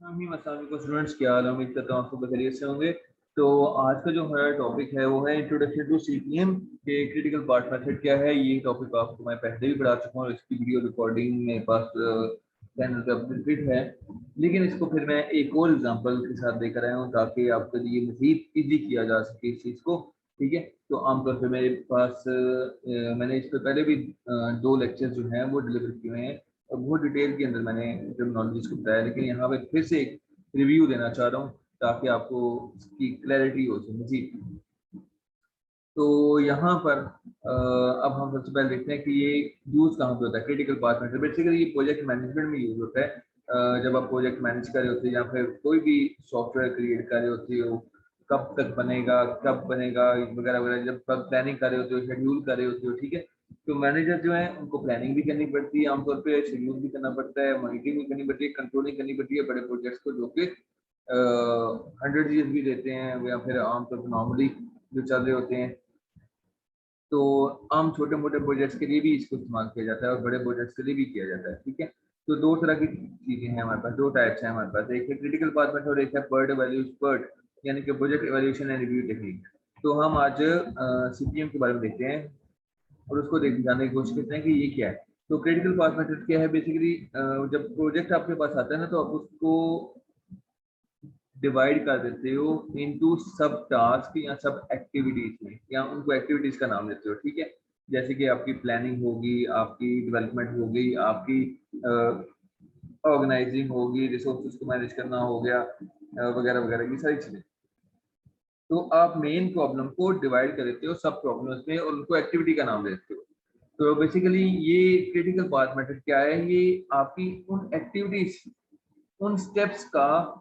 Students, क्या हाल है? उम्मीद करता हूँ आप सब खैरियत से होंगे। तो आज का जो हमारा टॉपिक है वो है इंट्रोडक्शन टू सीपीएम के क्रिटिकल पार्ट मेथड क्या है। ये टॉपिक आपको मैं पहले भी पढ़ा चुका हूँ, इसकी वीडियो रिकॉर्डिंग मेरे पास चैनल पे अपडेटेड है, लेकिन इसको फिर मैं एक और एग्जांपल के साथ देकर आया हूँ ताकि आपके लिए मजीद इजी किया जा सके इस चीज़ को। ठीक है, तो आमतौर पर मेरे पास मैंने इससे पहले भी दो लेक्चर जो हैं वो डिलीवर किए हुए हैं और बहुत डिटेल के अंदर मैंने टर्मिनोलॉजीज को बताया, लेकिन यहाँ पे फिर से एक रिव्यू देना चाह रहा हूँ ताकि आपको इसकी क्लैरिटी हो सके मजीद। तो यहाँ पर अब हम सबसे पहले देखते हैं कि ये यूज कहाँ पे होता है। क्रिटिकल पाथ मेथड बेसिकली ये प्रोजेक्ट मैनेजमेंट में यूज होता है। जब आप प्रोजेक्ट मैनेज कर रहे होते हैं या फिर कोई भी सॉफ्टवेयर क्रिएट कर रहे होते हो, कब तक बनेगा, कब बनेगा वगैरह वगैरह, जब प्लानिंग कर रहे होते हो, शेड्यूल कर रहे होते हो, ठीक है। तो मैनेजर जो है उनको प्लानिंग भी करनी पड़ती है, आमतौर पे शेड्यूल भी करना पड़ता है, मॉनिटरिंग भी करनी पड़ती है, कंट्रोलिंग करनी पड़ती है बड़े प्रोजेक्ट्स को जो कि 100 ईयर्स भी देते हैं या फिर आमतौर पर नॉर्मली जो चल रहे होते हैं। तो आम छोटे मोटे प्रोजेक्ट्स के लिए भी इसको इस्तेमाल किया जाता है और बड़े प्रोजेक्ट्स के लिए भी किया जाता है, ठीक है। तो दो तरह की चीजें हैं हमारे पास, दो टाइप्स हैं हमारे पास, एक है क्रिटिकल पाथ मेथड और एक है पर्ट वैल्यूज पर्ट, यानी कि project evaluation and review technique. तो हम आज सीपीएम के बारे में देखते हैं और उसको देख जानने की कोशिश करते हैं कि ये क्या है। तो क्रिटिकल पाथ मेथड क्या है बेसिकली, जब प्रोजेक्ट आपके पास आता है ना, तो आप उसको डिवाइड कर देते हो इनटू सब टास्क या सब एक्टिविटीज में, या उनको एक्टिविटीज का नाम देते हो, ठीक है। जैसे कि आपकी प्लानिंग होगी, आपकी डेवलपमेंट होगी, आपकी ऑर्गेनाइजिंग होगी, रिसोर्सेज को मैनेज करना हो गया, वगैरह वगैरह की सारी चीजें। तो आप मेन प्रॉब्लम को डिवाइड कर देते हो सब प्रॉब्लम्स में और उनको एक्टिविटी का नाम देते हो। तो बेसिकली ये क्रिटिकल पाथ मेथड क्या है, ये आपकी उन एक्टिविटीज, उन स्टेप्स का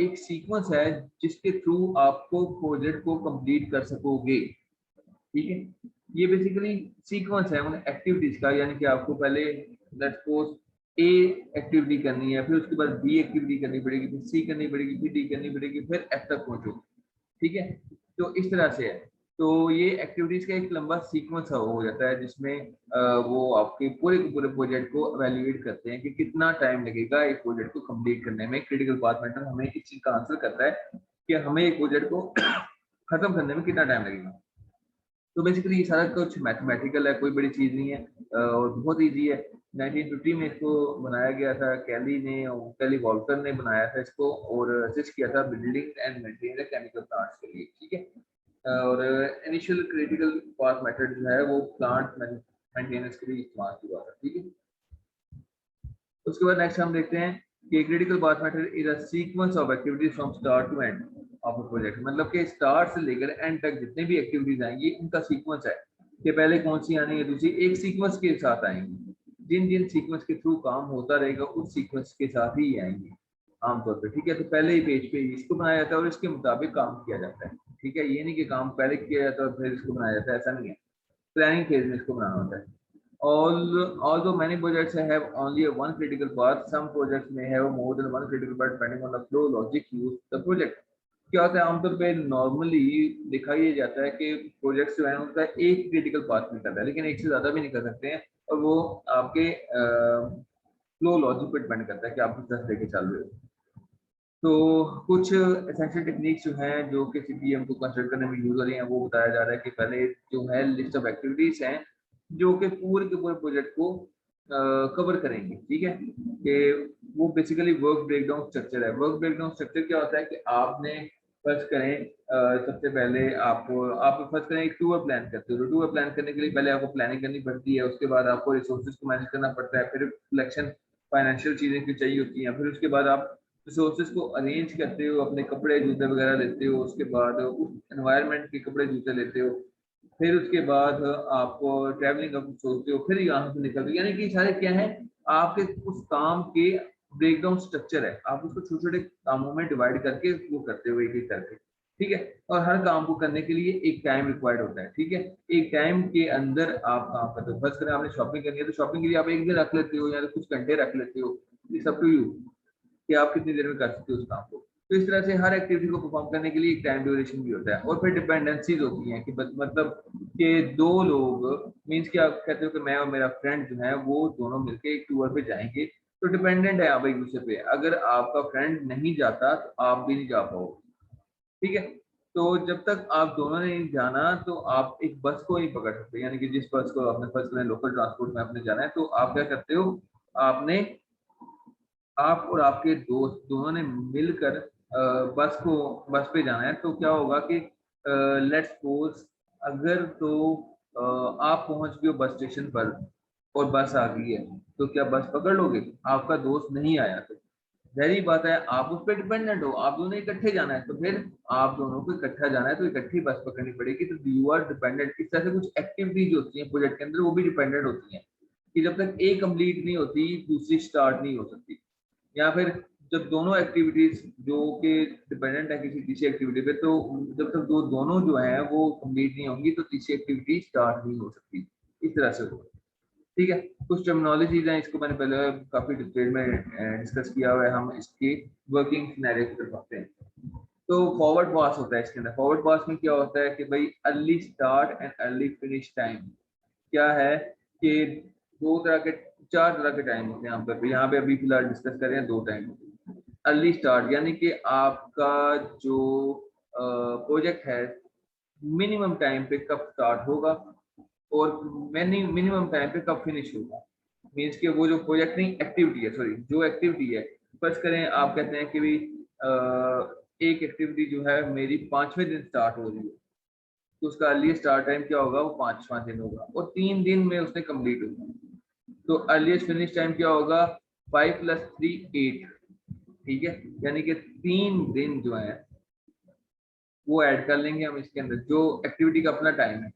एक सीक्वेंस है जिसके थ्रू आपको प्रोजेक्ट को कंप्लीट कर सकोगे, ठीक है। ये बेसिकली सीक्वेंस है उन एक्टिविटीज का, यानी कि आपको पहले लेट्स सपोज ए एक्टिविटी करनी है, फिर उसके बाद बी एक्टिविटी करनी पड़ेगी, फिर सी करनी पड़ेगी, फिर डी करनी पड़ेगी, फिर एफ तक पहुंचो, ठीक है। तो इस तरह से है। तो ये एक्टिविटीज का एक लंबा सीक्वेंस हो जाता है जिसमें वो आपके पूरे के पूरे प्रोजेक्ट को एवेल्युएट करते हैं कि कितना टाइम लगेगा एक प्रोजेक्ट को कंप्लीट करने में। क्रिटिकल पाथ मेथड हमें इस चीज का आंसर करता है कि हमें एक प्रोजेक्ट को खत्म करने में कितना टाइम लगेगा। तो बेसिकली ये सारा कुछ मैथमेटिकल है, कोई बड़ी चीज नहीं है और बहुत इजी है। 1950 में इसको बनाया गया था, कैली वॉल्कर ने बनाया था इसको और असिस्ट किया था building and maintain the chemical plants के लिए, ठीक है। और इनिशियल क्रिटिकल पाथ मेथड जो है वो प्लांट मेंटेनेंस के लिए इस्तेमाल हुआ था, ठीक है। उसके बाद नेक्स्ट हम देखते हैं कि critical path method is a sequence of activities from start to end of a project. मतलब कि स्टार्ट से लेकर एंड तक जितने भी एक्टिविटीज आएंगी उनका सीक्वेंस है कि पहले कौन सी आनी है, दूसरी एक सीक्वेंस के साथ आएंगी। जिन जिन सीक्वेंस के थ्रू काम होता रहेगा उस सीक्वेंस के साथ ही आएंगी आमतौर पर, ठीक है। तो पहले ही पेज पे इसको बनाया जाता है और इसके मुताबिक काम किया जाता है, ठीक है। ये नहीं कि काम पहले किया जाता है और फिर इसको बनाया जाता है, ऐसा नहीं है। प्लानिंग फेज में इसको बनाना होता है। Although many projects have only one critical path, some projects may have more than one critical path depending on the flow logic used the project. क्या होता है, आमतौर पे नॉर्मली देखा ये जाता है कि प्रोजेक्ट्स जो है उनका एक क्रिटिकल पाथ निकलता है, लेकिन एक से ज्यादा भी निकल सकते हैं और वो आपके फ्लो लॉजिक पर डिपेंड करता है कि आप किस तरह से लेके चल रहे हो। तो कुछ एसेंशियल टेक्निक्स जो हैं जो कि सीपीएम को कंसिडर करने में यूज हो रही हैं वो बताया जा रहा है कि पहले जो है लिस्ट ऑफ एक्टिविटीज हैं जो कि पूरे के पूरे प्रोजेक्ट को कवर करेंगे, ठीक है। कि वो बेसिकली वर्क ब्रेकडाउन स्ट्रक्चर है। वर्क ब्रेकडाउन स्ट्रक्चर क्या होता है कि आपने फर्स्ट करें सबसे पहले आप फर्स्ट करें एक टूर प्लान करते हो। टूर प्लान करने के लिए पहले आपको प्लानिंग करनी पड़ती है, उसके बाद आपको रिसोर्सेज को मैनेज करना पड़ता है, फिर कलेक्शन फाइनेंशियल चीजें की चाहिए होती हैं, फिर उसके बाद आप रिसोर्सेज को अरेंज करते हो, अपने कपड़े जूते वगैरह लेते हो, उसके बाद उस एनवायरनमेंट के कपड़े जूते लेते हो, फिर उसके बाद आप ट्रैवलिंग का कुछ सोचते हो, फिर यहाँ से निकलते हो। यानी कि सारे क्या है, आपके उस काम के ब्रेकडाउन स्ट्रक्चर है, आप उसको छोटे छोटे कामों में डिवाइड करके वो करते हो एक एक करके, ठीक है। और हर काम को करने के लिए एक टाइम रिक्वायर्ड होता है, ठीक है। एक टाइम के अंदर आप काम करते हो। फर्स्ट करें आपने शॉपिंग करनी है तो शॉपिंग के लिए आप एक दिन रख लेते हो या कुछ घंटे रख लेते हो, इट्स अप टू यू कि आप कितनी देर में कर सकते हो उस काम को। तो इस तरह से हर एक्टिविटी को परफॉर्म करने के लिए एक टाइम ड्यूरेशन भी होता है। और फिर डिपेंडेंसीज होती हैं कि मतलब कि दो लोग मीन्स कि आप कहते हो कि मैं और मेरा फ्रेंड जो है वो दोनों मिलके एक टूर पे जाएंगे तो डिपेंडेंट है आप एक दूसरे पे। अगर आपका फ्रेंड नहीं जाता तो आप भी नहीं जा पाओगे, ठीक है। तो जब तक आप दोनों ने नहीं जाना तो आप एक बस को नहीं पकड़ सकते, यानी कि जिस बस को आपने फर्स्ट में लोकल ट्रांसपोर्ट में आपने जाना है तो आप क्या करते हो, आपने आप और आपके दोस्त दोनों ने मिलकर बस पे जाना है। तो क्या होगा कि लेट्स सपोज अगर तो आप पहुंच गए हो बस स्टेशन पर और बस आ गई है, तो क्या बस पकड़ लोगे? आपका दोस्त नहीं आया तो जाहिर बात है आप उस पर डिपेंडेंट हो, आप दोनों इकट्ठे जाना है, तो फिर आप दोनों को इकट्ठा जाना है तो इकट्ठी बस पकड़नी पड़ेगी। तो यू आर डिपेंडेंट। इस तरह से कुछ एक्टिविटीज होती हैं प्रोजेक्ट के अंदर, वो भी डिपेंडेंट होती हैं कि जब तक एक कंप्लीट नहीं होती दूसरी स्टार्ट नहीं हो सकती। या फिर जब दोनों एक्टिविटीज जो कि डिपेंडेंट है किसी तीसरी एक्टिविटी पे, तो जब तक दोनों जो है वो कंप्लीट नहीं होंगी तो तीसरी एक्टिविटी स्टार्ट नहीं हो सकती। इस तरह से होगा, ठीक है। कुछ टर्मिनोलॉजीज हैं, इसको मैंने पहले काफी डिटेल में डिस्कस किया हुआ है, हम इसकी वर्किंग सिनेरियो की तरफ आते हैं। तो फॉरवर्ड पास होता है इसके अंदर। फॉरवर्ड पास में क्या होता है कि भाई early start and early finish time क्या है कि दो तरह के, चार तरह के टाइम होते हैं यहाँ पे अभी फिलहाल डिस्कस कर रहे हैं दो टाइम। अर्ली स्टार्ट यानी कि आपका जो प्रोजेक्ट है मिनिमम टाइम पे कब स्टार्ट होगा और मिनिमम टाइम पे कब फिनिश होगा। मीन्स कि वो जो प्रोजेक्ट नहीं एक्टिविटी है, सॉरी जो एक्टिविटी है, फर्ज करें आप कहते हैं कि भाई एक एक्टिविटी जो है मेरी 5वें दिन स्टार्ट हो रही है, तो उसका अर्ली स्टार्ट टाइम क्या होगा, वो 5वां दिन होगा और 3 दिन में उसने कंप्लीट होगा। तो अर्लीस्ट फिनिश टाइम क्या होगा, 5 + 3 8, ठीक है। यानी कि 3 दिन जो है वो ऐड कर लेंगे हम इसके अंदर, जो एक्टिविटी का अपना टाइम है,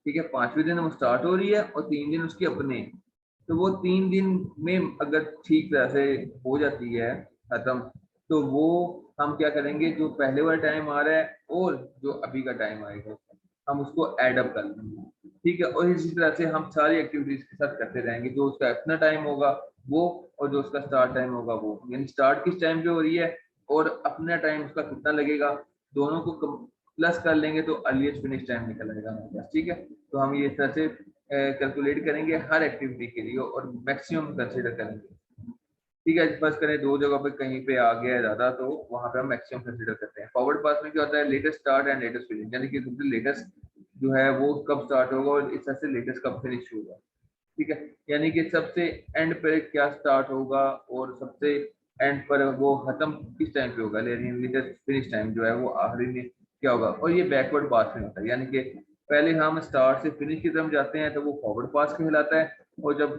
ठीक है। 5वें दिन वो स्टार्ट हो रही है और 3 दिन उसके अपने हैं। तो वो 3 दिन में अगर ठीक तरह से हो जाती है खत्म, तो वो हम क्या करेंगे, जो पहले वाला टाइम आ रहा है और जो अभी का टाइम आएगा हम उसको ऐड अप कर लेंगे, ठीक है। और इसी तरह से हम सारी एक्टिविटीज के साथ करते रहेंगे, जो उसका अपना टाइम होगा वो और जो उसका स्टार्ट टाइम होगा वो, यानी स्टार्ट किस टाइम पे हो रही है और अपना टाइम उसका कितना लगेगा, दोनों को प्लस कर लेंगे तो अर्लीस्ट फिनिश टाइम निकल आएगा हमारे पास, ठीक है। तो हम ये इस तरह से कैलकुलेट करेंगे हर एक्टिविटी के लिए और मैक्सिमम कंसिडर करेंगे, ठीक है। फर्स्ट करें दो जगह पे कहीं पे आ गया है ज्यादा तो वहां पे हम मैक्सिमम कंसिडर करते हैं। फॉरवर्ड पास में क्या होता है, latest start and latest finish, यानी कि सबसे लेटेस्ट जो है वो कब स्टार्ट होगा और इस तरह से लेटेस्ट कब फिनिश होगा, ठीक है। यानी कि सबसे एंड पर क्या स्टार्ट होगा और सबसे एंड पर वो खत्म किस टाइम पे होगा, लेटेस्ट फिनिश टाइम जो है वो आखिरी में क्या होगा। और ये बैकवर्ड पास में होता है, यानी कि पहले हम स्टार्ट से फिनिश की तरफ जाते हैं तो वो फॉरवर्ड पास कहलाता है, और जब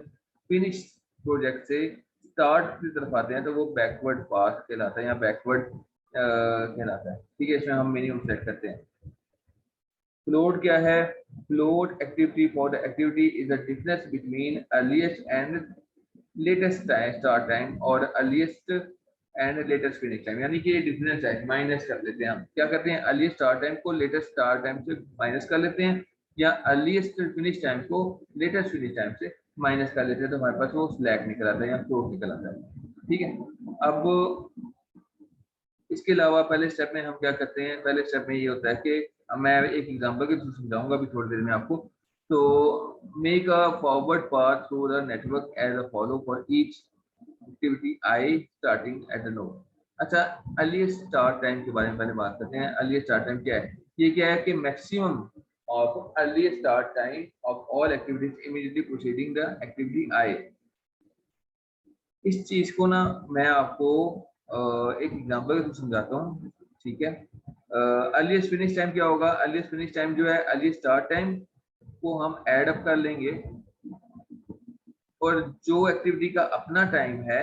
फिनिश प्रोजेक्ट से स्टार्ट की तरफ आते हैं तो वो बैकवर्ड पास कहलाता है या बैकवर्ड कहलाता है, ठीक है। इसमें हम मिनिमम सेट करते हैं। फ्लोट क्या है, float activity for the activity is the difference between earliest and latest start time और earliest and latest finish time, यानी कि ये डिफरेंस है, माइनस कर लेते हैं। हम क्या करते हैं, अर्लीस्ट स्टार्ट टाइम को लेटेस्ट स्टार्ट टाइम से माइनस कर लेते हैं या अर्लीस्ट फिनिश टाइम को लेटेस्ट फिनिश टाइम से माइनस कर लेते हैं, तो हमारे पास वो स्लैक निकल आता है या फ्लोट निकल आता है, ठीक है। अब इसके अलावा पहले स्टेप में हम क्या करते हैं, पहले स्टेप में ये होता है कि मैं एक एग्जांपल के थ्रू समझाऊंगा अभी थोड़ी देर में आपको। तो make a forward path through the network as a follow for each activity I starting at the node. अच्छा, अर्लीस्ट स्टार्ट टाइम के बारे में पहले बात करते हैं। अर्लीस्ट स्टार्ट टाइम क्या है, ये क्या है कि maximum of earliest start time of all activities immediately proceeding the activity I. इस चीज को ना मैं आपको एक एग्जांपल के थ्रू समझाता हूँ, ठीक है। अर्लीस्ट फिनिश टाइम क्या होगा, अर्लीस्ट फिनिश टाइम जो है अर्लीस्ट स्टार्ट टाइम को हम ऐड अप कर लेंगे और जो एक्टिविटी का अपना टाइम है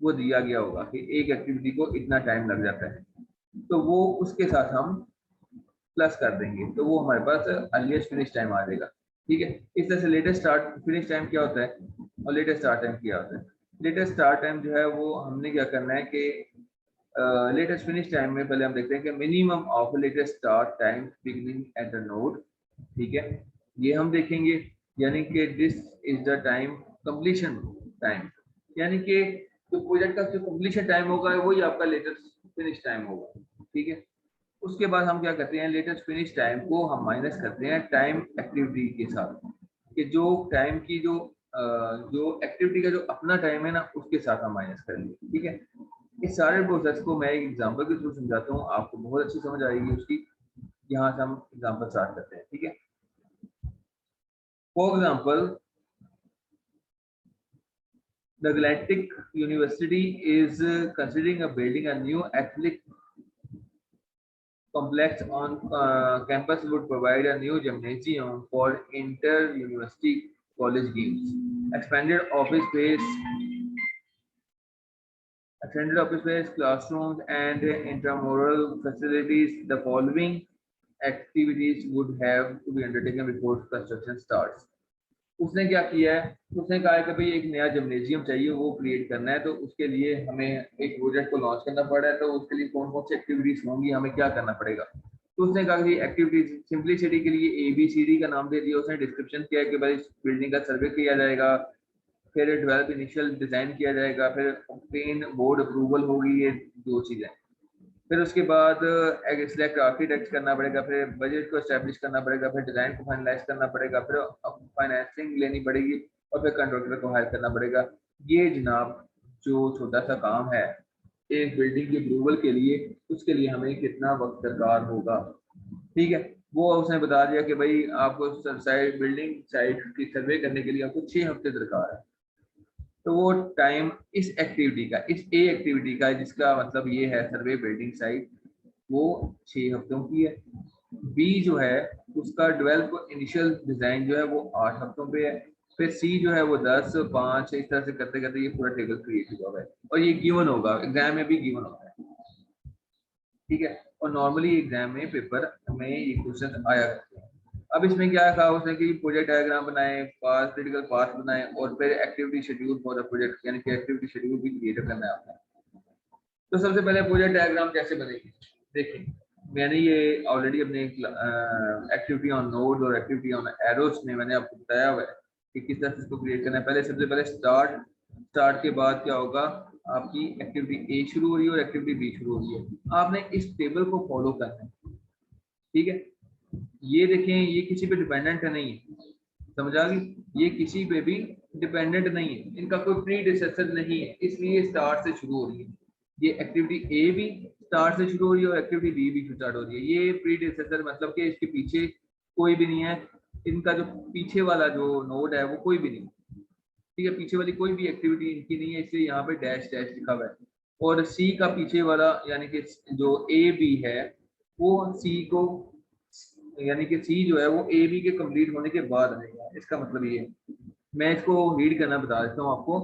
वो दिया गया होगा कि एक एक्टिविटी को इतना टाइम लग जाता है, तो वो उसके साथ हम प्लस कर देंगे तो वो हमारे पास अर्लीस्ट फिनिश टाइम आ जाएगा, ठीक है। इस तरह से लेटेस्ट स्टार्ट फिनिश टाइम क्या होता है और लेटेस्ट स्टार्ट टाइम क्या होता है। लेटेस्ट स्टार्ट टाइम जो है वो हमने क्या करना है कि लेटेस्ट फिनिश टाइम में पहले हम देखते हैं कि minimum of latest start time beginning eight the node, ठीक है। ये हम देखेंगे, यानी कि this is the time completion time, यानी कि जो प्रोजेक्ट का जो कंप्लीशन टाइम होगा वही आपका लेटेस्ट फिनिश टाइम होगा, ठीक है। उसके बाद हम क्या करते हैं, लेटेस्ट फिनिश टाइम को हम माइनस करते हैं टाइम एक्टिविटी के साथ, कि जो टाइम की जो जो एक्टिविटी का जो अपना टाइम है ना उसके साथ हम माइनस करेंगे, ठीक है। इस सारे प्रोसेस को मैं एक एग्जांपल के थ्रू समझाता हूँ, आपको बहुत अच्छी समझ आएगी उसकी। यहाँ से हम एग्जांपल स्टार्ट करते हैं, ठीक है। For example, the Galactic University is considering a building a new athletic complex on campus would provide a new gymnasium for inter-university college games, expanded office space, classrooms, and intramural facilities. The following activities would have to be undertaken before construction starts. उसने क्या किया है, उसने कहा है कि भाई एक नया जिम्नेजियम चाहिए, वो क्रिएट करना है, तो उसके लिए हमें एक प्रोजेक्ट को लॉन्च करना पड़ रहा है, तो उसके लिए कौन कौन सी एक्टिविटीज होंगी, हमें क्या करना पड़ेगा। तो उसने कहा कि एक्टिविटीज सिंपलिसिटी के लिए ABCD का नाम दे दिया, उसने डिस्क्रिप्शन किया कि भाई बिल्डिंग का सर्वे किया जाएगा, फिर 12 इनिशियल डिजाइन किया जाएगा, फिर ऑब्टेन बोर्ड अप्रूवल होगी, ये दो चीजें। फिर उसके बाद सिलेक्ट आर्किटेक्ट करना पड़ेगा, फिर बजट को एस्टेब्लिश करना पड़ेगा, फिर डिजाइन को फाइनलाइज करना पड़ेगा, फिर फाइनेंसिंग लेनी पड़ेगी और फिर कंट्रैक्टर को हायर करना पड़ेगा। ये जनाब जो छोटा सा काम है एक बिल्डिंग की अप्रूवल के लिए, उसके लिए हमें कितना वक्त दरकार होगा, ठीक है। वो उसने बता दिया कि भाई आपको साइड बिल्डिंग साइट की सर्वे करने के लिए आपको 6 हफ्ते दरकार है। तो वो टाइम इस एक्टिविटी का, इस ए एक्टिविटी का, जिसका मतलब ये है सर्वे बिल्डिंग साइट, वो 6 हफ्तों की है। बी जो है उसका 12 इनिशियल डिजाइन जो है वो 8 हफ्तों पे है। फिर सी जो है वो 10, 5 इस तरह से करते करते ये पूरा टेबल क्रिएट हुआ है और ये गिवन होगा, एग्जाम में भी गिवन होता है, ठीक है। और नॉर्मली एग्जाम में पेपर में ये क्वेश्चन आया करते हैं। अब इसमें क्या कहा उसने कि प्रोजेक्ट डायग्राम बनाए, पास क्रिटिकल पास बनाए और फिर activity schedule for the project, यानी कि एक्टिविटी शेड्यूल भी क्रिएट करना है आपने। तो सबसे पहले प्रोजेक्ट डायग्राम कैसे बनेगी, देखिए मैंने ये ऑलरेडी अपने एक्टिविटी ऑन नोड और एक्टिविटी ऑन एरोस में मैंने आपको बताया हुआ है कि किस तरह से इसको क्रिएट करना है। पहले सबसे पहले स्टार्ट के बाद क्या होगा, आपकी एक्टिविटी ए शुरू हो रही है और एक्टिविटी बी शुरू हो रही है, आपने इस टेबल को फॉलो करना है, ठीक है। ये देखें, ये किसी पे डिपेंडेंट नहीं है, समझ आ गई, ये किसी पे भी डिपेंडेंट नहीं है, इनका कोई प्रीडिसेसर नहीं है, इसलिए स्टार्ट से शुरू हो रही है। ये एक्टिविटी ए भी स्टार्ट से शुरू हो रही है और एक्टिविटी बी भी स्टार्ट हो रही है। ये प्रीडिसेसर मतलब कि इसके पीछे कोई भी नहीं है, इनका जो पीछे वाला जो नोड है वो कोई भी नहीं, ठीक है, पीछे वाली कोई भी एक्टिविटी इनकी नहीं है, इसलिए यहाँ पे डैश डैश लिखा हुआ है। और सी का पीछे वाला यानी कि जो ए बी है वो सी को, यानी कि सी जो है वो ए बी के कंप्लीट होने के बाद आएगा, इसका मतलब ये है। मैं इसको रीड करना बता देता हूँ आपको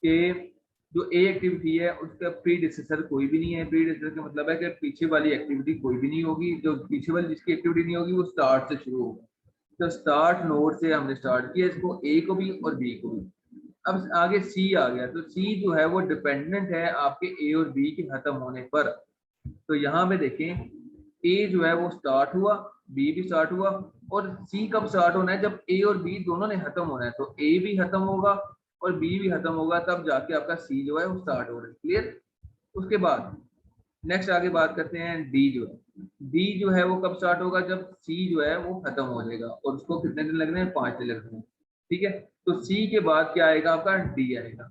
कि जो ए एक्टिविटी है उसका प्रीडिसेसर कोई भी नहीं है। प्रीडिसेसर का मतलब है कि पीछे वाली एक्टिविटी कोई भी नहीं होगी, जो पीछे वाली जिसकी एक्टिविटी नहीं होगी वो स्टार्ट से शुरू होगी। तो स्टार्ट नोड से हमने स्टार्ट किया इसको, ए को भी और बी को भी। अब आगे सी आ गया, तो सी जो है वो डिपेंडेंट है आपके ए और बी के खत्म होने पर। तो यहाँ पे देखें, ए जो है वो स्टार्ट हुआ, बी भी स्टार्ट हुआ, और सी कब स्टार्ट होना है, जब ए और बी दोनों ने खत्म होना है। तो ए भी खत्म होगा और बी भी खत्म होगा, तब जाके आपका सी जो है वो स्टार्ट हो रहा है, क्लियर। उसके बाद नेक्स्ट आगे बात करते हैं डी जो है, डी जो है वो कब स्टार्ट होगा, जब सी जो है वो खत्म हो जाएगा, और उसको कितने दिन लगने हैं, 5 दिन लगने हैं, ठीक है। तो सी के बाद क्या आएगा, आपका डी आएगा।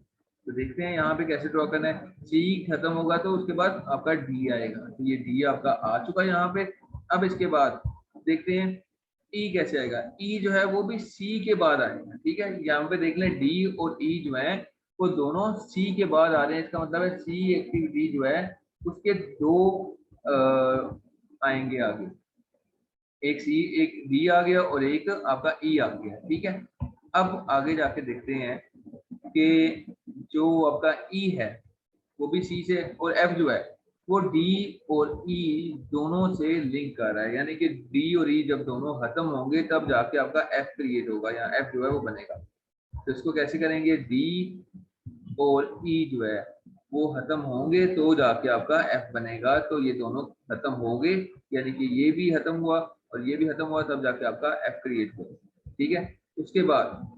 तो देखते हैं यहाँ पे कैसे ड्रॉ करना है, सी खत्म होगा तो उसके बाद आपका डी आएगा, तो ये डी आपका आ चुका है यहाँ पे। अब इसके बाद देखते हैं ई कैसे आएगा, ई जो है वो भी सी के बाद आएगा, ठीक है। यहाँ पे देख लें डी और ई जो है वो दोनों सी के बाद आ रहे हैं, इसका मतलब है सी एक्टिविटी जो है उसके दो आएंगे आगे, एक सी एक डी आ गया और एक आपका ई आ गया, ठीक है। अब आगे जाके देखते हैं कि जो आपका ई है वो भी सी से, और एफ जो है वो डी और ई दोनों से लिंक कर रहा है, यानी कि डी और ई जब दोनों खत्म होंगे तब जाके आपका एफ क्रिएट होगा, या एफ जो है वो बनेगा। तो इसको कैसे करेंगे, डी और ई जो है वो खत्म होंगे तो जाके आपका एफ बनेगा, तो ये दोनों खत्म होंगे, यानी कि ये भी खत्म हुआ और ये भी खत्म हुआ, तब जाके आपका एफ क्रिएट हुआ, ठीक है। उसके बाद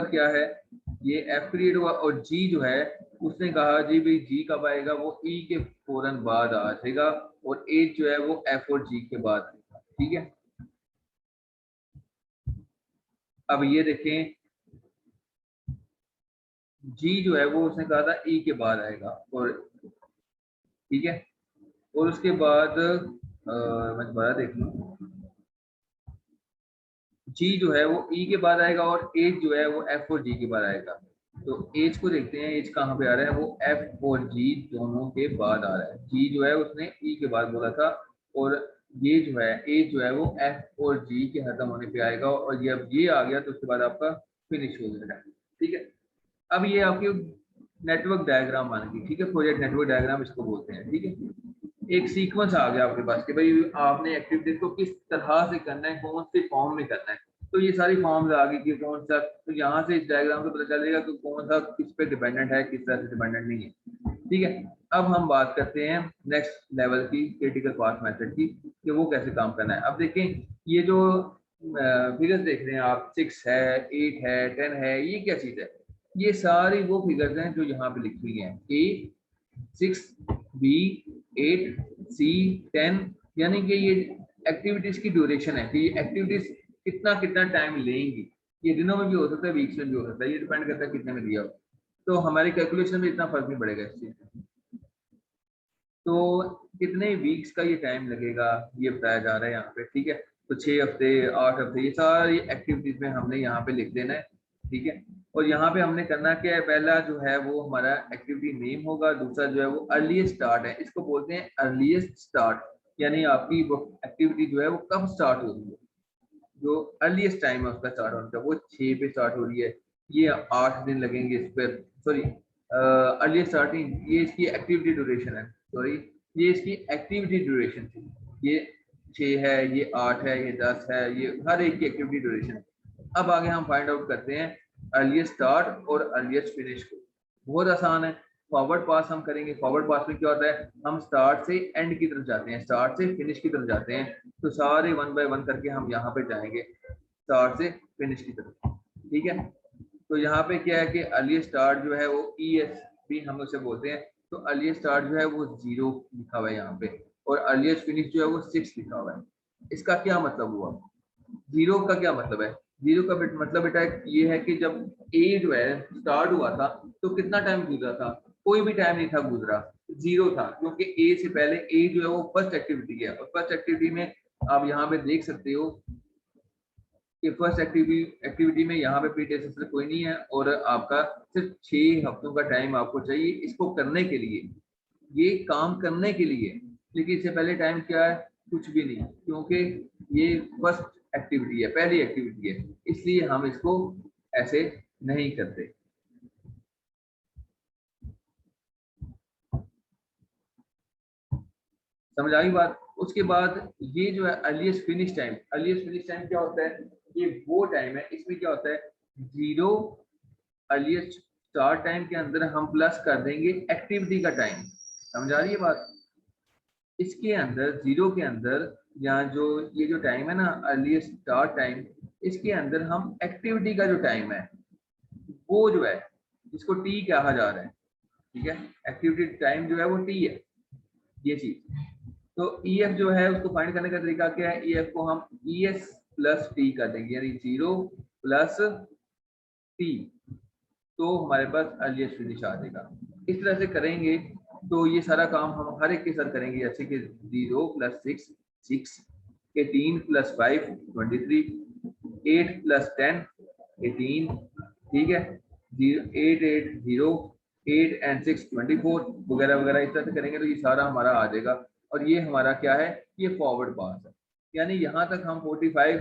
क्या है, ये एफ क्रिएट हुआ और जी जो है उसने कहा जी भाई जी कब आएगा, वो ई के फौरन बाद आ जाएगा, और एच जो है वो एफ और जी के बाद आएगा, ठीक है। अब ये देखें जी जो है वो उसने कहा था ई के बाद आएगा, और ठीक है, और उसके बाद मैं दोबारा देख लूँ, जी जो है वो ई के बाद आएगा और एज जो है वो एफ और जी के बाद आएगा। तो एज को देखते हैं, एज कहाँ पे आ रहा है, वो एफ और जी दोनों के बाद आ रहा है। जी जो है उसने ई के बाद बोला था, और ये जो है एज जो है वो एफ और जी के खत्म होने पे आएगा, और जब ये आ गया तो उसके बाद आपका फिनिश हो जाएगा। ठीक है, अब ये आपकी नेटवर्क डायग्राम बन गई। ठीक है, प्रोजेक्ट नेटवर्क डायग्राम इसको बोलते हैं। ठीक है, एक सीक्वेंस आ गया आपके पास कि भाई आपने एक्टिविटीज को किस तरह से करना है, कौन से फॉर्म में करना है। तो ये सारी फॉर्म्स आ गई कि कौन सा, तो यहाँ से इस डायग्राम से पता चलेगा कि कौन सा किस पे डिपेंडेंट है, किस तरह से डिपेंडेंट नहीं है। ठीक है, अब हम बात करते हैं नेक्स्ट लेवल की, क्रिटिकल पाथ मेथड की, कि वो कैसे काम करना है। अब देखें, ये जो फिगर्स देख रहे हैं आप, 6 है, 8 है, 10 है, ये क्या चीज है? ये सारी वो फिगर्स हैं जो यहाँ पे लिखी हुई हैं, A6, B8, C10, यानी कि ये एक्टिविटीज की ड्यूरेशन है कि ये एक्टिविटीज कितना कितना टाइम लेंगी। ये दिनों में भी हो सकता है, वीक्स में भी हो सकता है, ये डिपेंड करता है कितने में दिया हो। तो हमारी कैलकुलेशन में इतना फर्क नहीं पड़ेगा इस चीज में। तो कितने वीक्स का ये टाइम लगेगा ये बताया जा रहा है यहाँ पे। ठीक है, तो 6 हफ्ते, 8 हफ्ते, ये सारी एक्टिविटीज में हमने यहाँ पे लिख देना है। ठीक है, और यहाँ पे हमने करना क्या है, पहला जो है वो हमारा एक्टिविटी नेम होगा, दूसरा जो है वो अर्लीस्ट स्टार्ट है, इसको बोलते हैं अर्लीस्ट स्टार्ट, यानी आपकी वो एक्टिविटी जो है वो कब स्टार्ट हो रही है, जो अर्लीस्ट टाइम है उसका स्टार्ट होने का, वो 6 पे स्टार्ट हो रही है, ये 8 दिन लगेंगे इस पर, सॉरी अर्लीस्ट स्टार्टिंग, ये इसकी एक्टिविटी ड्यूरेशन है, सॉरी ये इसकी एक्टिविटी ड्यूरेशन थी, ये 6 है, ये 8 है, ये 10 है, ये हर एक की एक्टिविटी ड्यूरेशन है। अब आगे हम फाइंड आउट करते हैं अर्लीस्ट स्टार्ट और अर्लीस्ट फिनिश को। बहुत आसान है, फॉरवर्ड पास हम करेंगे। फॉरवर्ड पास में क्या होता है, हम स्टार्ट से एंड की तरफ जाते हैं, स्टार्ट से फिनिश की तरफ जाते हैं। तो सारे 1 बाय 1 करके हम यहाँ पे जाएंगे स्टार्ट से फिनिश की तरफ। ठीक है, तो यहाँ पे क्या है कि अर्लीस्ट स्टार्ट जो है वो ES भी हम उसे बोलते हैं। तो अर्लीस्ट स्टार्ट जो है वो 0 लिखा हुआ है यहाँ पे, और अर्लीस्ट फिनिश जो है वो 6 लिखा हुआ है। इसका क्या मतलब हुआ, 0 का क्या मतलब है? 0 का मतलब बेटा ये है कि जब ए जो है स्टार्ट हुआ था तो कितना टाइम गुजरा था, कोई भी टाइम नहीं था गुजरा, 0 था, क्योंकि ए से पहले ए जो है वो फर्स्ट एक्टिविटी है, और फर्स्ट एक्टिविटी में आप यहाँ पे देख सकते हो कि फर्स्ट एक्टिविटी में यहाँ पे पीटीएसएस कोई नहीं है, और आपका सिर्फ 6 हफ्तों का टाइम आपको चाहिए इसको करने के लिए, ये काम करने के लिए। लेकिन इससे पहले टाइम क्या है, कुछ भी नहीं, क्योंकि ये फर्स्ट एक्टिविटी है, पहली एक्टिविटी है, इसलिए हम इसको ऐसे नहीं करते। समझ आई बात? उसके बाद ये जो है earliest finish time, earliest finish time क्या होता है, ये वो टाइम है, इसमें क्या होता है, 0 अर्लीस्ट स्टार्ट टाइम के अंदर हम प्लस कर देंगे एक्टिविटी का टाइम। समझ आ रही है बात? इसके अंदर 0 के अंदर, या जो ये जो टाइम है ना अर्लीस्ट स्टार्ट टाइम, इसके अंदर हम एक्टिविटी का जो टाइम है वो जो है, इसको टी कहा जा रहा है। ठीक है, एक्टिविटी टाइम जो है वो टी है, ये चीज। तो EF जो है उसको फाइंड करने का तरीका क्या है, EF को हम ES प्लस टी कर देंगे, यानी 0 प्लस टी, तो हमारे पास अर्लीस्ट फिनिश आ जाएगा। इस तरह से करेंगे तो ये सारा काम हम हर एक के साथ करेंगे, जैसे कि 0 प्लस 6 6, 18 प्लस 5 23, 8 प्लस 10 18, ठीक है, 8 8 0, 8 एंड 6 24 वगैरह वगैरह, इस तरह से करेंगे तो ये सारा हमारा आ जाएगा। और ये हमारा क्या है, ये फॉरवर्ड पास है, यानी यहाँ तक हम 45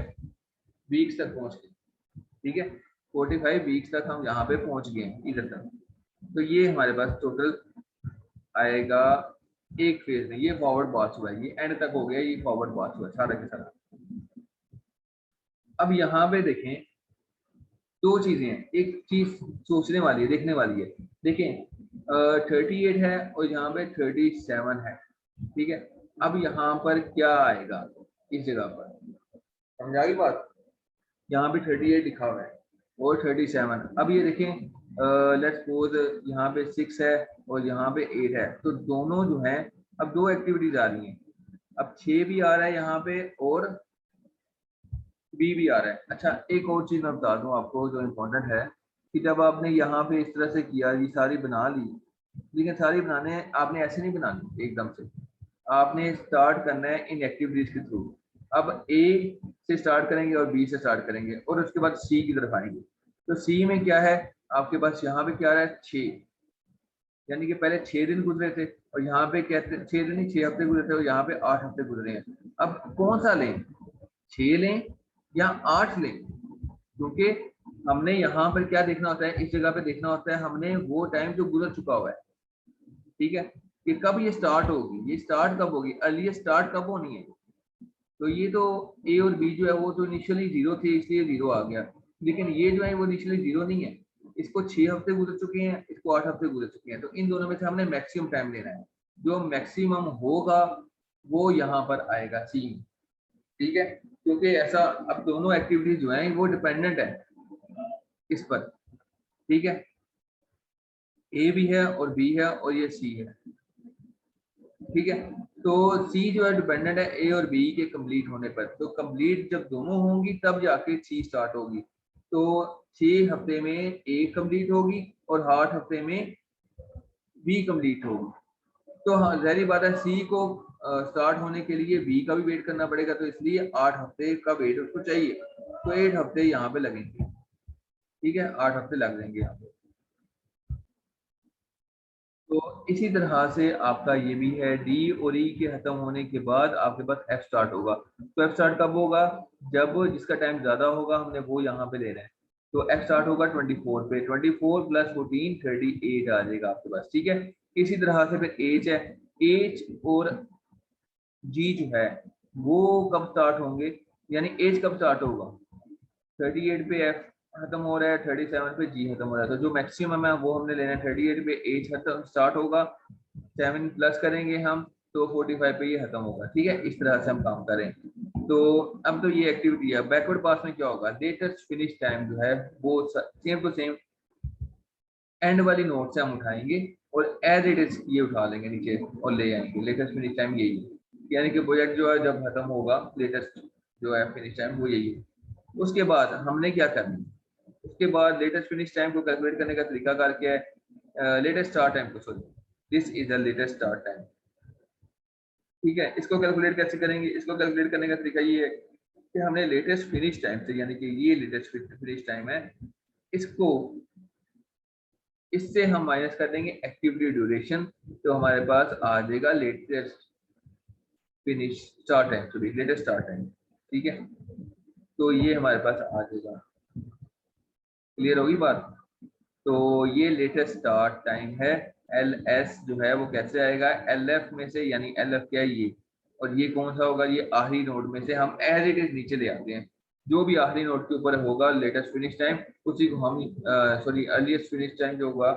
वीक्स तक पहुँच गए। ठीक है, 45 वीक्स तक हम यहाँ पे पहुँच गए इधर तक। तो ये हमारे पास टोटल आएगा एक फेज में, ये फॉरवर्ड पास हुआ है, ये एंड तक हो गया, ये फॉरवर्ड पास हुआ है सारा के सारा। अब यहाँ पे देखें, दो चीजें हैं, एक चीज सोचने वाली है, देखने वाली है। देखें 38 है और यहाँ पे 37 है। ठीक है, अब यहाँ पर क्या आएगा इस जगह पर, समझाई बात? यहाँ पे 38 लिखा हुआ है और 37। अब ये देखें, लेट्स सपोज यहाँ पे 6 है और यहाँ पे 8 है, तो दोनों जो है अब दो एक्टिविटीज आ रही हैं। अब 6 भी आ रहा है यहाँ पे और बी भी आ रहा है। अच्छा एक और चीज़ मैं बता दूं आपको जो इम्पोर्टेंट है कि जब आपने यहाँ पे इस तरह से किया, ये सारी बना ली, लेकिन सारी बनाने आपने ऐसे नहीं बनानी एकदम से, आपने स्टार्ट करना है इन एक्टिविटीज के थ्रू। अब ए से स्टार्ट करेंगे और बी से स्टार्ट करेंगे और उसके बाद सी की तरफ आएंगे। तो सी में क्या है आपके पास, यहाँ पे क्या आ रहा है 6, यानी कि पहले 6 दिन गुजरे थे और यहाँ पे कहते 6 दिन नहीं 6 हफ्ते गुजरे थे और यहाँ पे 8 हफ्ते गुजरे हैं। अब कौन सा लें, 6 लें या 8 लें, क्योंकि हमने यहाँ पर क्या देखना होता है, इस जगह पे देखना होता है हमने वो टाइम जो गुजर चुका हुआ है, ठीक है, कि कब ये स्टार्ट होगी, ये स्टार्ट कब होगी, अर्लीस्ट स्टार्ट कब होनी है। तो ये तो ए और बी जो है वो तो इनिशियली 0 थे इसलिए 0 आ गया, लेकिन ये जो है वो इनिशियली 0 नहीं है, इसको 6 हफ्ते गुजर चुके हैं, इसको 8 हफ्ते गुजर चुके हैं। तो इन दोनों में से हमने मैक्सिमम टाइम लेना है, जो मैक्सिमम होगा वो यहाँ पर आएगा सी, ठीक है, क्योंकि ऐसा अब दोनों एक्टिविटीज जो है वो डिपेंडेंट है इस पर, ठीक है, ए भी है और बी है और ये सी है, ठीक है। तो सी जो है डिपेंडेंट है ए और बी के कंप्लीट होने पर, तो कंप्लीट जब दोनों होंगी तब जाके सी स्टार्ट होगी। तो 6 हफ्ते में ए कंप्लीट होगी और 8 हफ्ते में बी कंप्लीट होगी। तो हाँ जाहिर बात है सी को स्टार्ट होने के लिए बी का भी वेट करना पड़ेगा, तो इसलिए 8 हफ्ते का वेट उसको चाहिए, तो 8 हफ्ते यहाँ पे लगेंगे, ठीक है, 8 हफ्ते लग जाएंगे यहाँ पे। तो इसी तरह से आपका ये भी है, डी और ई के खत्म होने के बाद आपके पास एफ स्टार्ट होगा। तो एफ स्टार्ट कब होगा, जब जिसका टाइम ज्यादा होगा हमने वो यहाँ पे लेना है। तो एफ स्टार्ट होगा 24 पे, 24 + 14 38 आ जाएगा आपके पास, ठीक है। इसी तरह से फिर एच है, एच और जी जो है वो कब स्टार्ट होंगे, यानी एज कब स्टार्ट होगा, 38 पे एफ खत्म हो रहा है, 37 पे जी खत्म हो रहा है, तो जो मैक्सिमम है वो हमने लेना है 38 पे एज खत्म स्टार्ट होगा, 7 प्लस करेंगे हम तो 45 पे ये खत्म होगा, ठीक है। इस तरह से हम काम करें। तो अब तो ये एक्टिविटी है। बैकवर्ड पास में क्या होगा, लेटेस्ट फिनिश टाइम जो है वो सेम टू सेम एंड वाली नोट से हम उठाएंगे और एज इट इज ये उठा लेंगे नीचे और ले आएंगे। लेटेस्ट फिनिश टाइम यही है, यानी कि प्रोजेक्ट जो है जब खत्म होगा लेटेस्ट जो है फिनिश टाइम वो यही है। उसके बाद हमने क्या करना है, उसके बाद लेटेस्ट फिनिश टाइम को कैलकुलेट करने का तरीका कार क्या है, लेटेस्ट स्टार्ट टाइम को, sorry this is the latest start time, ठीक है। इसको कैलकुलेट कैसे करेंगे, इसको कैलकुलेट करने का तरीका ये है कि हमने लेटेस्ट फिनिश टाइम से, यानी कि ये लेटेस्ट फिनिश टाइम है, इसको इससे हम माइनस कर देंगे एक्टिविटी ड्यूरेशन, तो हमारे पास आ जाएगा latest finish start time, sorry latest start time, ठीक है। तो ये हमारे पास आ जाएगा, क्लियर होगी बात। तो ये लेटेस्ट स्टार्ट टाइम है, एल एस जो है वो कैसे आएगा, एल एफ में से, यानी एल एफ क्या है ये, और ये कौन सा होगा, ये आखिरी नोड में से हम एज इट इज नीचे ले आते हैं, जो भी आखिरी नोड के ऊपर होगा लेटेस्ट फिनिश टाइम उसी को हम, सॉरी अर्लीस्ट फिनिश टाइम जो होगा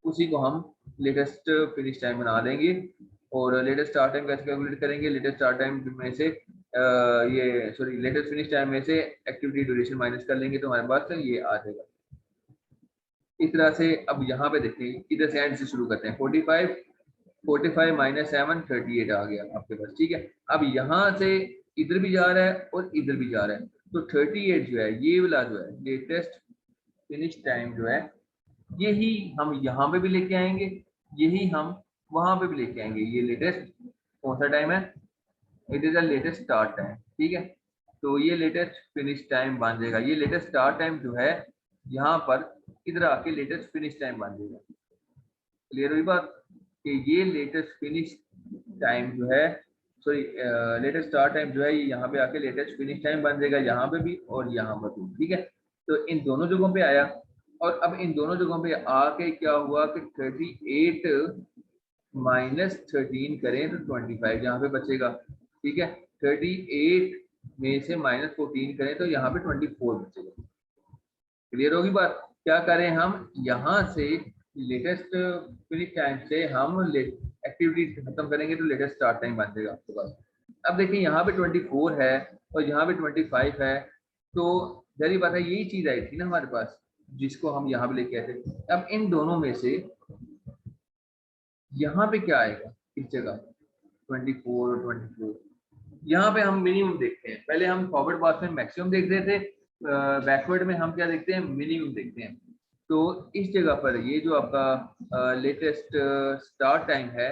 उसी को हम लेटेस्ट फिनिश टाइम बना देंगे। और लेटेस्ट स्टार्ट टाइम कैसे कैलकुलेट करेंगे, लेटेस्ट स्टार्ट टाइम में से ये सॉरी लेटेस्ट फिनिश टाइम में से एक्टिविटी ड्यूरेशन माइनस कर लेंगे तो हमारे पास ये आ जाएगा। इस तरह से अब यहाँ पे देखते हैं, इधर से एंड से शुरू करते हैं, 45 माइनस 7 38 आ गया आपके पास, ठीक है। अब यहाँ से इधर भी जा रहा है और इधर भी जा रहा है, तो 38 जो है ये वाला जो है लेटेस्ट फिनिश टाइम जो है यही हम यहाँ पे भी लेके आएंगे, यही हम वहां पे भी लेके आएंगे। ये लेटेस्ट कौन सा टाइम है, it is the latest start time, ठीक है। तो ये लेटेस्ट फिनिश टाइम बन जाएगा, ये लेटेस्ट स्टार्ट टाइम जो है यहाँ पर इधर आके लेटेस्ट फिनिश टाइम बन जाएगा। क्लियर हुई बात कि ये लेटेस्ट फिनिश टाइम जो है, सॉरी लेटेस्ट स्टार्ट टाइम जो है ये यहाँ पे आके लेटेस्ट फिनिश टाइम बन जाएगा, यहाँ पे भी और यहाँ पर भी, ठीक है। तो इन दोनों जगहों पे आया और अब इन दोनों जगहों पे आके क्या हुआ कि 38 माइनस 13 करें तो 25 यहाँ पे बचेगा, ठीक है। 38 में से माइनस 14 करें तो यहाँ पे 24 बचेगा। क्लियर होगी बात, क्या करें हम यहाँ से लेटेस्ट फिनिश टाइम से हम एक्टिविटी खत्म करेंगे तो लेटेस्ट स्टार्ट टाइम बन जाएगा आपके पास। अब देखिए यहाँ पे 24 है और यहाँ पे 25 है, तो जहरी बात है यही चीज आई थी ना हमारे पास जिसको हम यहाँ पे लेके आए थे। अब इन दोनों में से यहाँ पे क्या आएगा इस जगह, 24 और 24, यहाँ पे हम मिनिमम देखते हैं, पहले हम फॉरवर्ड पास में मैक्सिमम देख रहे थे, बैकवर्ड में हम क्या देखते हैं, मिनिमम देखते हैं। तो इस जगह पर ये जो आपका लेटेस्ट स्टार्ट टाइम है,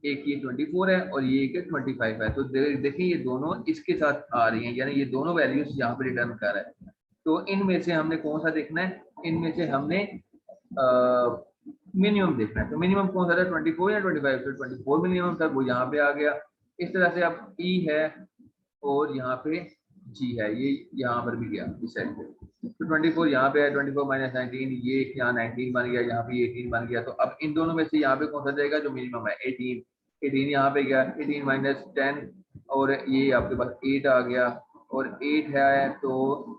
एक ये 24 है और ये एक 25 है, तो देखिए ये दोनों इसके साथ आ रही हैं, यानी ये दोनों वैल्यूज यहाँ पे रिटर्न कर रहा है। तो इनमें से हमने कौन सा देखना है, इनमें से हमने मिनिमम देखना है। तो मिनिमम कौन सा था, 24 या 25? तो 24 मिनिमम था, वो यहाँ पे आ गया। इस तरह से अब ई है और यहाँ पे जी है, ये यहाँ पर भी गया इस साइड पे। तो 24 यहाँ पे है, 24 माइनस 19, ये यहाँ 19 बन गया, यहाँ पे 18 बन गया। तो अब इन दोनों में से यहाँ पे कौन सा जाएगा, जो मिनिमम है 18, 18 यहाँ पे गया, 18 माइनस 10 और ये आपके पास 8 आ गया, और 8 है तो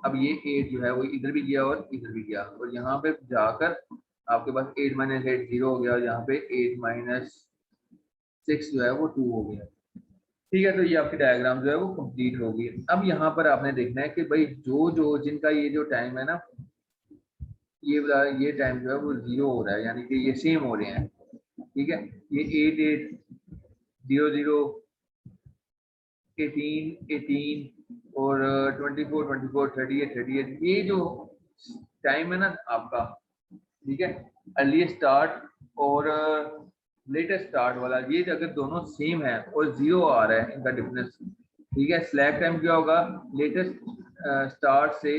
अब ये 8 जो है वो इधर भी गया और इधर भी गया, और यहाँ पे जाकर आपके पास 8 माइनस 8 0 हो गया, और यहाँ पे 8 माइनस 6 जो है वो 2 हो गया। ठीक है, तो ये आपकी डायग्राम जो है वो कंप्लीट होगी। अब यहाँ पर आपने देखना है कि भाई जो जो जिनका ये जो टाइम है ना, ये टाइम जो है वो 0 हो रहा है, यानी कि ये सेम हो रहे हैं। ठीक है, ये 8 8 0 0 18 18 और 24 24 38 38, ये जो टाइम है ना आपका, ठीक है, अर्ली स्टार्ट और लेटेस्ट स्टार्ट वाला, ये अगर दोनों सेम है और 0 आ रहा है इनका डिफरेंस, ठीक है, स्लैक टाइम क्या होगा, लेटेस्ट स्टार्ट से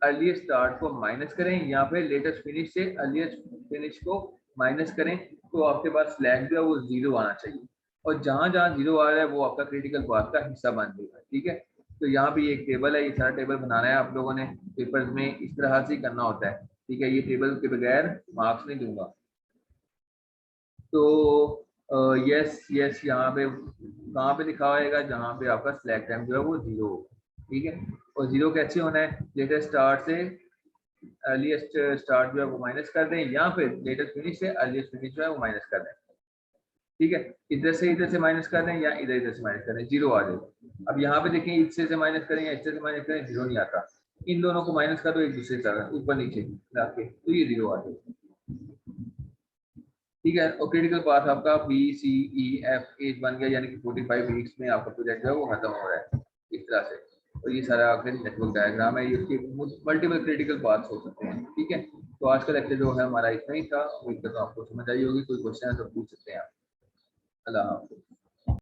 अर्लीस्ट स्टार्ट को माइनस करें, या फिर लेटेस्ट फिनिश से अर्लीस्ट फिनिश को माइनस करें, तो आपके पास स्लैक जो है वो 0 आना चाहिए, और जहां जहां 0 आ रहा है वो आपका क्रिटिकल पाथ का हिस्सा बन जाएगा। ठीक है, तो यहाँ पे एक टेबल है, ये सारा टेबल बनाना है आप लोगों ने, पेपर्स में इस तरह से करना होता है। ठीक है, ये टेबल के बगैर मार्क्स नहीं दूंगा। तो यस यस, यहाँ पे कहाँ पे लिखा होगा, जहाँ पे आपका स्लैक टाइम जो है वो 0 हो। ठीक है, और 0 कैसे होना है, लेटेस्ट स्टार्ट से अर्लीस्ट स्टार्ट जो है वो माइनस कर दें, या फिर लेटेस्ट फिनिश से अर्लीस्ट फिनिश जो है वो माइनस कर दें। ठीक है, इधर से माइनस कर दें या इधर से माइनस कर दें, 0 आ जाएगा। अब यहाँ पे देखें, इससे से माइनस करें या इससे से माइनस करें, 0 नहीं आता। इन दोनों को माइनस कर दो एक दूसरे से ऊपर नीचे लाके, तो ये 0 आ जाएगा। ठीक है, और क्रिटिकल पाथ आपका B C E F as बन गया, यानी कि 45 वीक्स में आपका प्रोजेक्ट जो है वो खत्म हो रहा है इस तरह से। और ये सारा आपके नेटवर्क डायग्राम है, इसके मल्टीपल क्रिटिकल पाथ्स हो सकते हैं। ठीक है, तो आज का लेक्चर जो है हमारा इतना ही था, उम्मीद करता हूँ आपको समझ आई होगी। कोई क्वेश्चन है तो पूछ सकते हैं आप। अल्लाह हाफ़िज़।